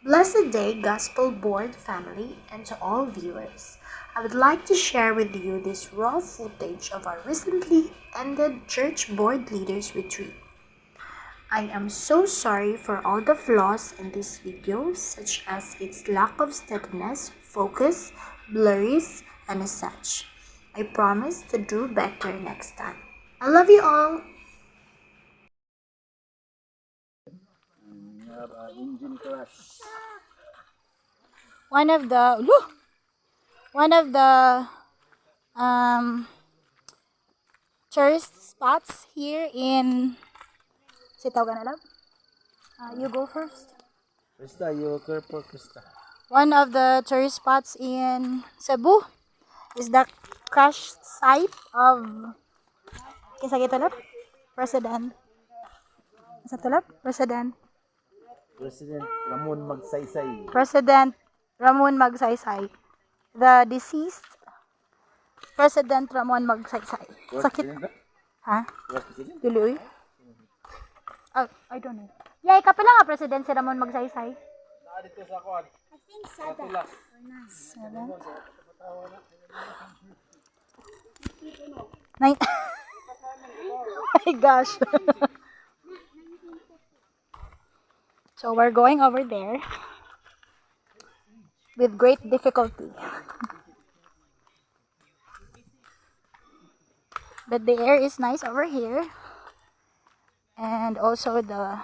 Blessed day, Gospel Board family, and to all viewers. I would like to share with you this raw footage of our recently ended Church Board Leaders Retreat. I am so sorry for all the flaws in this video, such as its lack of steadiness, focus, blurries, and as such. I promise to do better next time. I love you all! Engine class. one of the look, one of the um tourist spots here in Sitaw Ganalab. You go first. Krista, you care for Krista. One of the tourist spots in Cebu is the crash site of kinsa gitulap? President. Sa tulap? President. President Ramon Magsaysay. President Ramon Magsaysay. The deceased President Ramon Magsaysay. Was Sakit. president ba? Ha? Was president? Dili uy. I don't know. Yeah, kapila nga president si Ramon Magsaysay. Dito sa kwan. Seven. Nine. Oh my gosh. So we're going over there with great difficulty. But the air is nice over here. And also it's a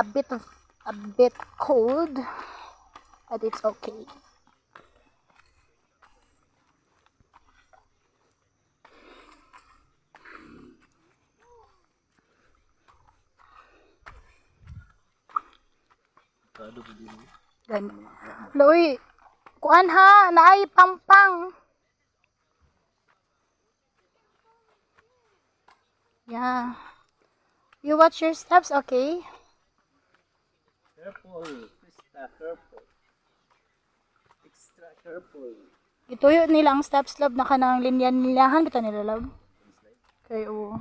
bit cold, but it's okay. Gan. Loy, kuan ha, naay pampang. Yeah. You watch your steps, okay? Careful, Krista, careful. Extra careful. Ituyo nila ang steps lab na kanang linya-linyahan bitaw nila lab. Okay, oo.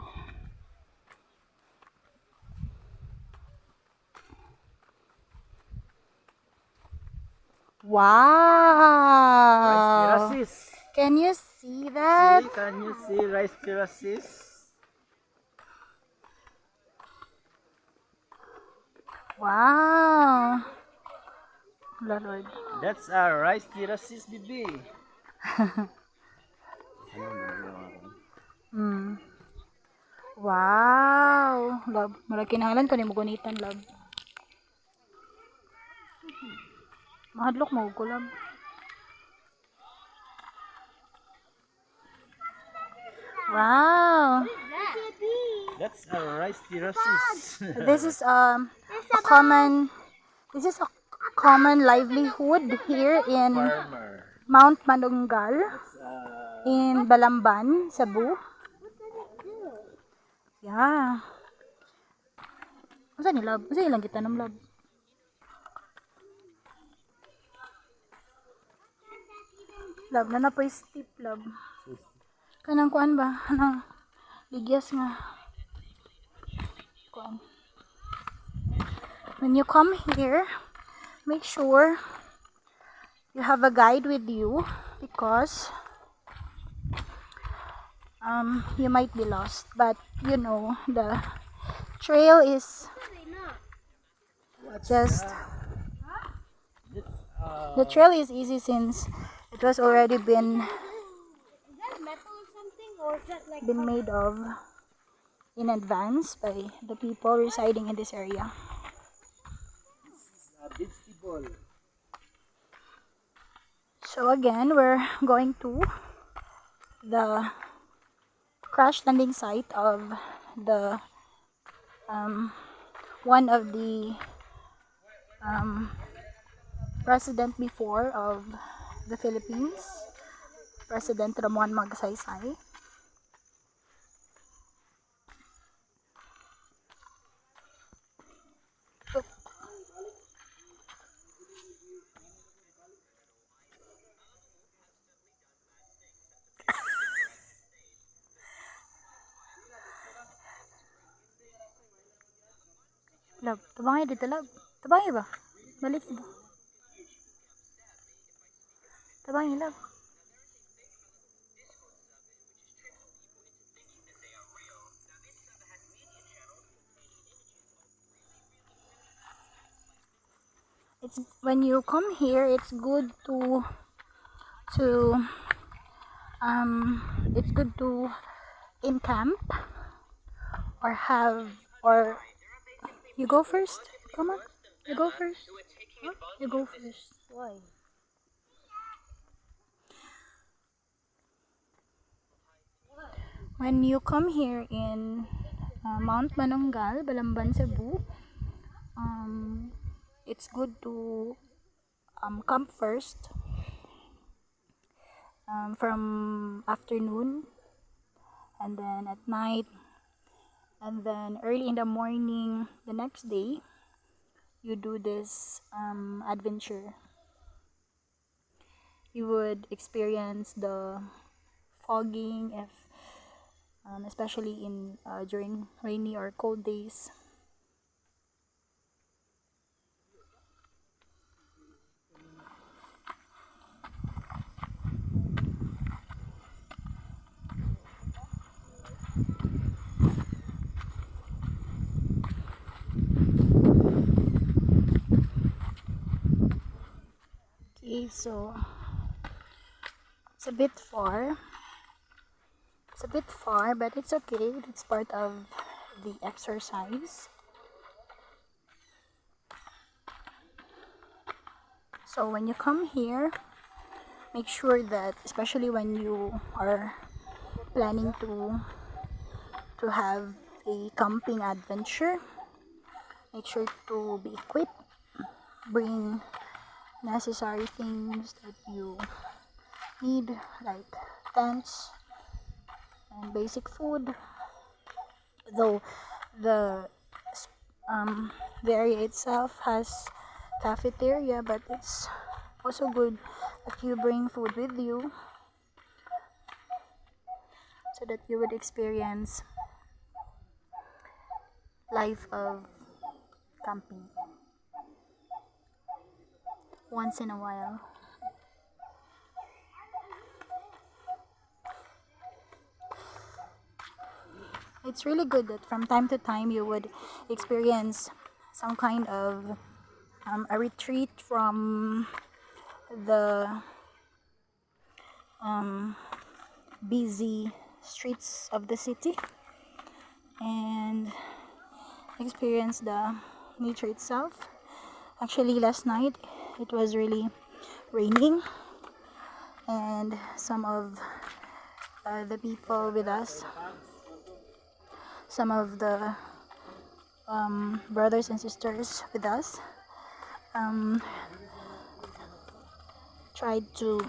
Wow. Terraces. Can you see that? See, can you see rice terraces? Wow. Lord. That's our rice terraces, bibi. Wow. Love. Malaki na halan ko ni mo gunitan, love. Mahadlok mo ko, love. Wow. That's our rice terraces. This is a common livelihood here in Farmer. Mount Manunggal Uh, in Balamban, Cebu. Yeah. Unsa ni love? Unsa ilang kita ng love? Love na napoy steep love. Kanang kuan ba? Kanang ligyas nga. Kuan. When you come here, make sure you have a guide with you because you might be lost, but you know the trail is just the trail is easy since it was already been made of in advance by the people residing in this area. vegetable. So again, we're going to the crash landing site of the one of the president before of the Philippines, President Ramon Magsaysay. Love, tabangi dito, love. Tabangi ba? Balik ba? Tabangi, love. It's when you come here, it's good to it's good to encamp or have or you go first. Come on, you go first. Huh? You go first. Why? When you come here in Mount Manunggal, Balamban, Cebu, it's good to camp first from afternoon and then at night and then early in the morning the next day you do this adventure. You would experience the fogging if especially in during rainy or cold days. Okay, so it's a bit far. It's a bit far, but it's okay. It's part of the exercise. So when you come here, make sure that, especially when you are planning to have a camping adventure, make sure to be equipped. Bring necessary things that you need, like tents and basic food. Though the the area itself has cafeteria, but it's also good that you bring food with you so that you would experience life of camping once in a while. It's really good that from time to time you would experience some kind of a retreat from the busy streets of the city and experience the nature itself. Actually, last night it was really raining, and some of the people with us, some of the brothers and sisters with us, tried to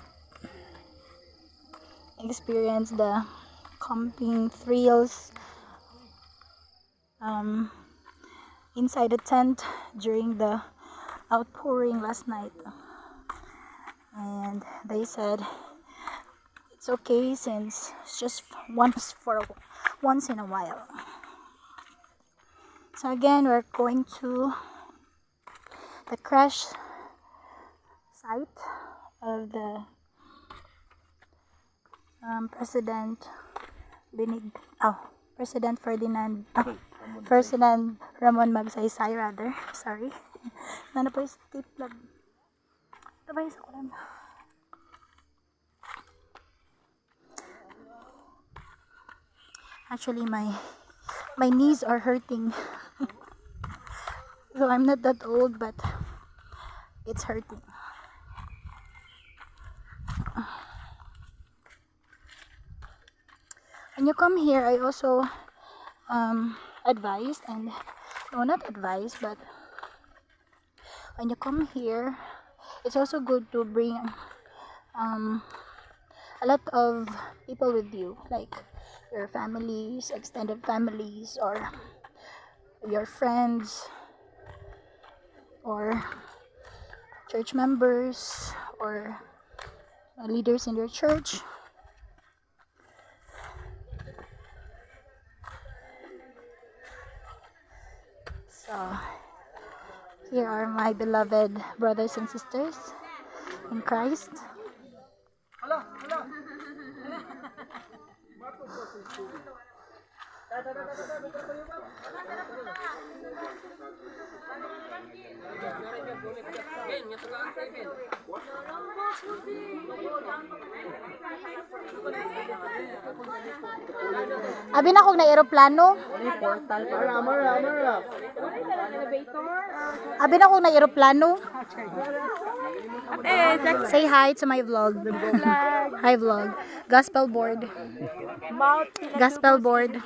experience the camping thrills inside the tent during the outpouring last night, and they said it's okay since it's just once in a while. So again, we're going to the crash site of the President Ferdinand, President Ramon Magsaysay rather. Sorry. Nana po yung tip lang. Tabay sa kulan. Actually, my knees are hurting. So I'm not that old, but it's hurting. When you come here, I also advise, and no, not advise, but when you come here, it's also good to bring a lot of people with you, like your families, extended families, or your friends, or church members, or leaders in your church. So Here are my beloved brothers and sisters in Christ. Abi na kog na eroplano. Abi na kog na eroplano. Say hi to my vlog. Hi vlog. Gospel board. Gospel board.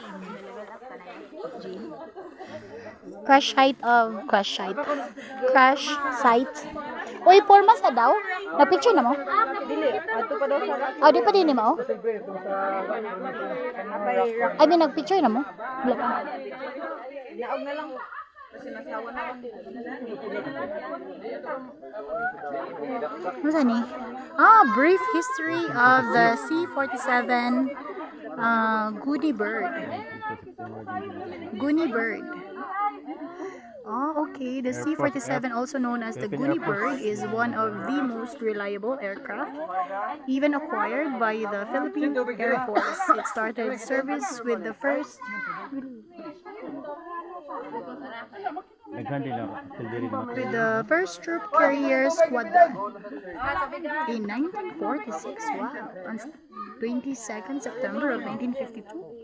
Crash site. Crash site. Uy, porma sa daw? Na-picture na mo? Di pa din mo? I mean, nag-picture na mo? Wala pa. What's that ni? Brief history of the C-47 Goonie bird. Goonie bird. Okay. The C-47, also known as the Goonie bird, is one of the most reliable aircraft, even acquired by the Philippine Air Force. It started service with the first troop carrier squadron in 1946. Wow. On 22nd September of 1952.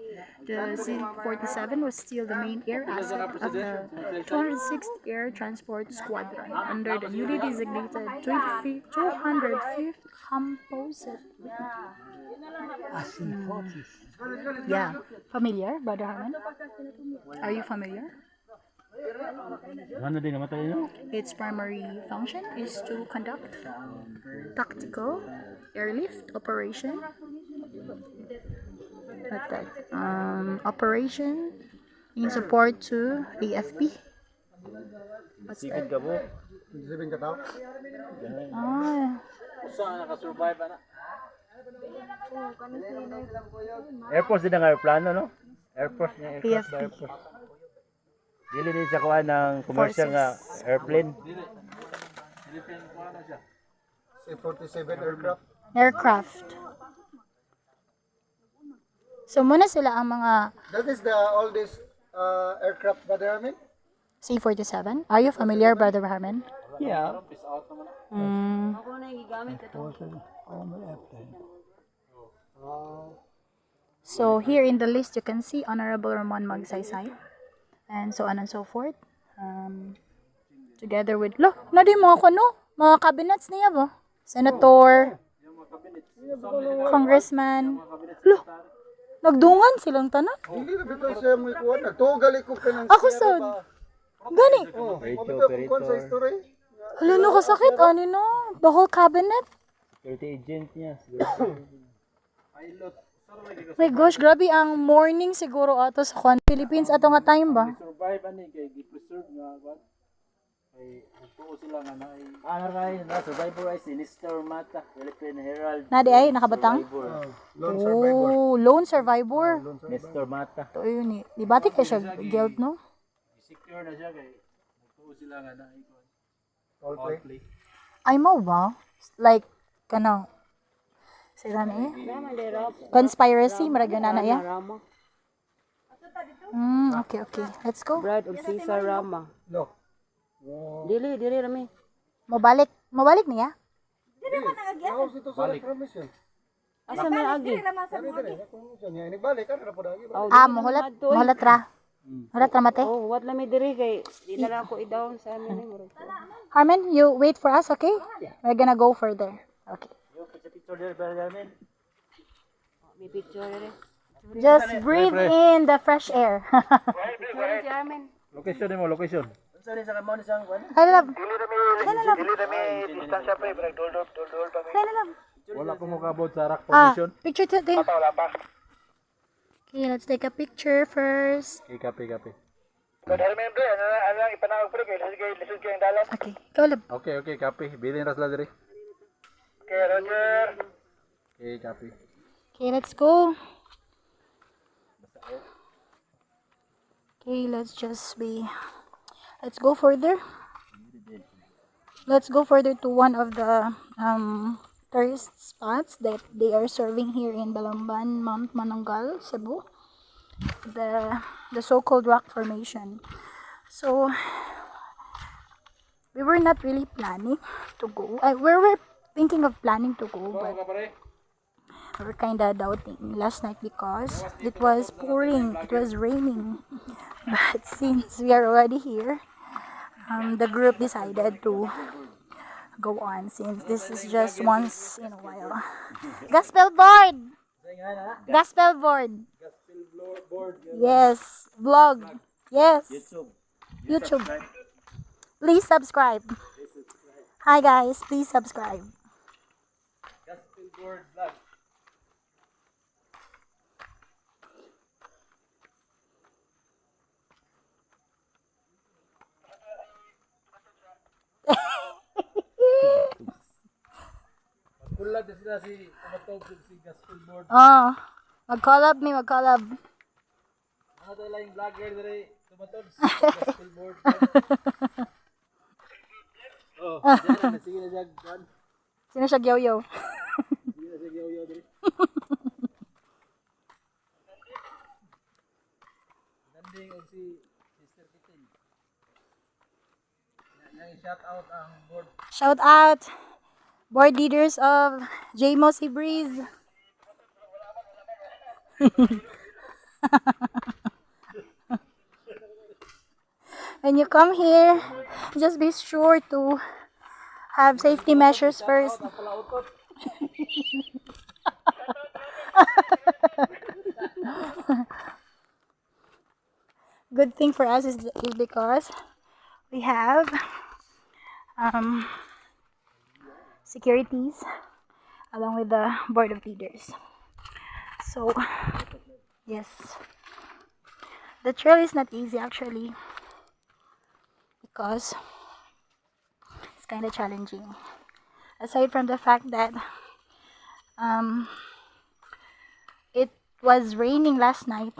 The C-47 was still the main air asset of the 206th Air Transport Squadron under the newly designated 205th Composite. Yeah. Familiar, Brother Harmon? Are you familiar? Its primary function is to conduct tactical airlift operation. What's that? Operation in support to AFP. What's that? Air Force din ang aeroplano, no? Air Force niya, aircraft AFP. ba Air Force? Dili din sa kuha ng commercial nga airplane. C-47 aircraft. Aircraft. So muna sila ang mga That is the oldest aircraft, Brother Armin? C-47. Are you familiar, Brother Harmon? Yeah. So here in the list, you can see Honorable Ramon Magsaysay, and so on and so forth. Together with, na di mga mga cabinets niya ba? Senator, Congressman. Nagdungan silang tanan. Hindi na bitaw siya mo ikuan. Nagtugali ko ka ng Ako sad. Gani. mabitaw ko kuan sa history. Hala no kasakit ani no. The whole cabinet. Security agent niya. My gosh, grabe ang morning siguro ato sa Philippines ato nga time ba? Survive ani kay gi-preserve nga kuan. Ay tuo sila nga na ay na survivor ay si Mr. Mata, Philippine Herald. Nadi ay nakabatang. Lone survivor. Lone survivor. Mr. Mata. To yun ni. Di ba kay siya guilt no? Secure na siya kay tuo sila nga na ay kuan. All play. Ay mo ba? Like kanang sila na conspiracy maragyo na ya. Okay. Let's go. Brad og Cesar Rama. No. Dili rami. Mabalik niya? Ako dito sa reclamation. Asa may agi? Dire. Kung siya niya balik ano ra po dagi ba? Muhulat ra. Muhulat ra mate. Oh, what lami diri kay di na lang ako i-down sa amin ni Murag. Harmon, you wait for us, okay? We're gonna go further. Okay. Yo picture there para namin. May picture diri. Just breathe in the fresh air. Diri si Armin. Location mo, location. Unsa ni sa kamao ni sang kuan? I love. Distansya pre, break dol pa. Wala ko mo kabot sa rack position. Picture today. Okay, let's take a picture first. Okay, copy. Brother Armin pre, ano ipanawag pre kay lisod kay ang dalan. Okay, go lab. Okay, copy. Bilin ras la diri. Okay, Roger. Okay, copy. Okay, let's go. Okay, let's go further. let's go further to one of the tourist spots that they are serving here in Balamban, Mount Manonggal, Cebu. The so-called rock formation. So we were not really planning to go. We were thinking of planning to go, but we were kind of doubting last night because it was pouring, it was raining. But since we are already here, the group decided to go on since this is just once in a while. Gospel board! Gospel board! Yes, vlog. Yes, YouTube. Please subscribe. Hi guys, please subscribe. Kulad na sila si Kumatob si Gospel Board. Oh, mag-collab. Ano tayo lang yung vlogger dari Kumatob si Gospel Board. Oh, sige na jag kan. Sino siya Yo-Yo? Sige na sig yaw dari. Nanding og si Sister Kitin. Nang shout out ang board. Shout out board leaders of JMO Sea Breeze. When you come here, just be sure to have safety measures first. Good thing for us is because we have securities along with the board of leaders. So yes, the trail is not easy actually because it's kind of challenging. Aside from the fact that it was raining last night,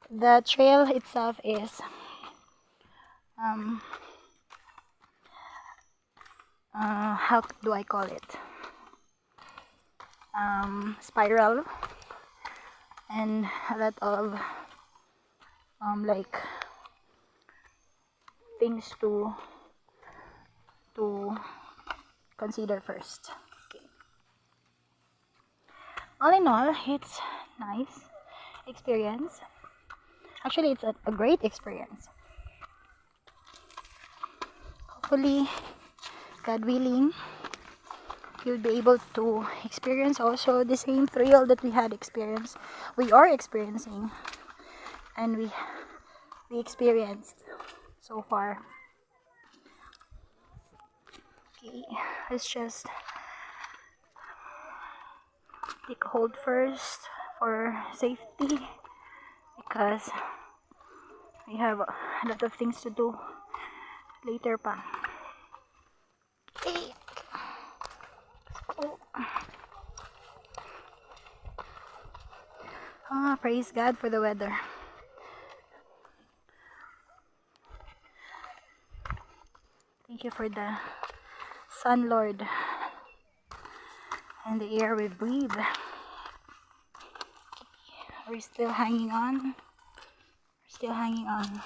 the trail itself is how do I call it? Spiral, and a lot of like things to consider first. Okay. All in all, it's nice experience. Actually, it's a great experience. Hopefully, God willing, you'll be able to experience also the same thrill that we had experienced. We are experiencing, and we experienced so far. Okay, let's just take a hold first for safety because we have a lot of things to do later pa. Okay. Praise God for the weather. Thank you for the sun, Lord, and the air we breathe. We're still hanging on. We're still hanging on.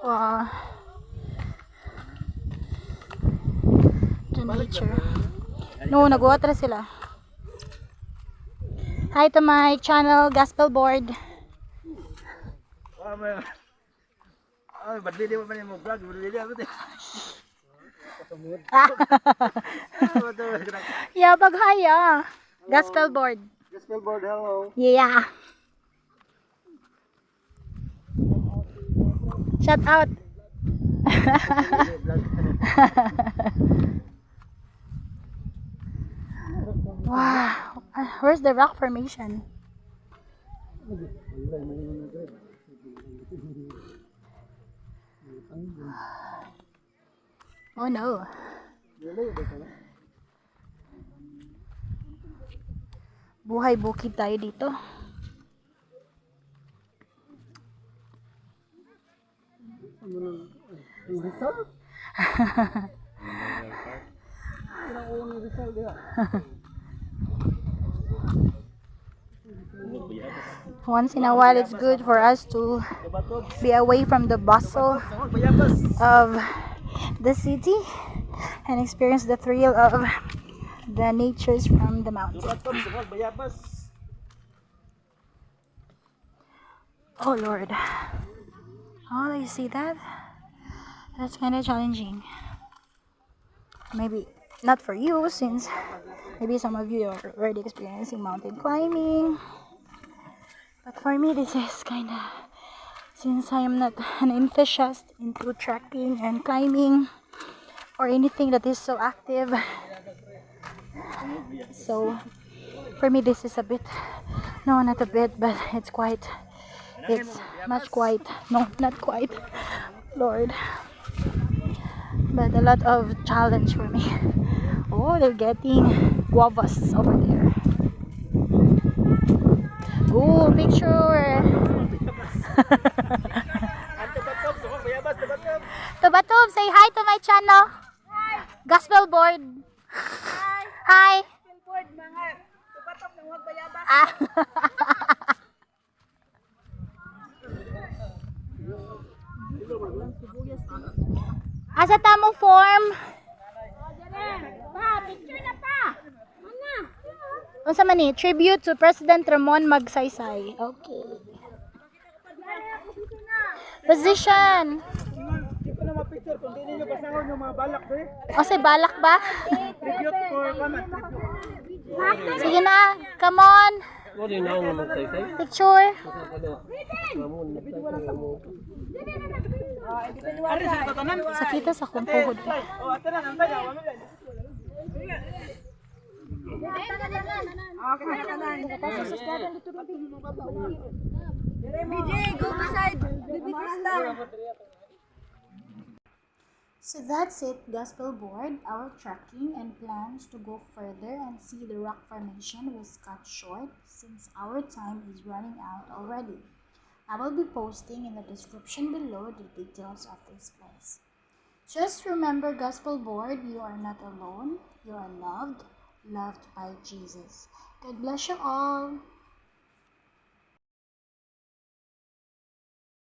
Wow. The nature. No, nag-water sila. Hi to my channel, Gospel Board. Ay, badili mo man yung vlog, badili ako din. Yeah, baghaya. Gospel Board. Gospel Board, hello. Yeah. Shout out. Wow. Where's the rock formation? Oh no. Buhay bukid tayo dito. Once in a while, it's good for us to be away from the bustle of the city and experience the thrill of the natures from the mountain. Oh Lord. Oh, you see that? That's kind of challenging. Maybe not for you, since maybe some of you are already experiencing mountain climbing. But for me, this is kind of, since I am not an enthusiast into trekking and climbing or anything that is so active. So for me, this is a bit, no, not a bit, but it's much quite, no, not quite, Lord, but a lot of challenge for me. Oh, they're getting guavas over there. Oh, picture. Tubatub, say hi to my channel. Hi. Gospel board. Hi. Hi. Board mga tubatub ng wag bayabas. Asa ta mo form? Pa, picture na pa. Mana? Unsa man ni? Tribute to President Ramon Magsaysay. Okay. Position. Hindi ko na ma-picture kung hindi niyo basahon yung mga balak, sir. O, say balak ba? Tribute for Kamat. Sige na, come on. Picture. Sakita sa kong puhod. Oh, ate na, antay na. So that's it, Gospel Board. Our trekking and plans to go further and see the rock formation was cut short since our time is running out already. I will be posting in the description below the details of this place. Just remember, Gospel Board, you are not alone. You are loved by Jesus. God bless you all.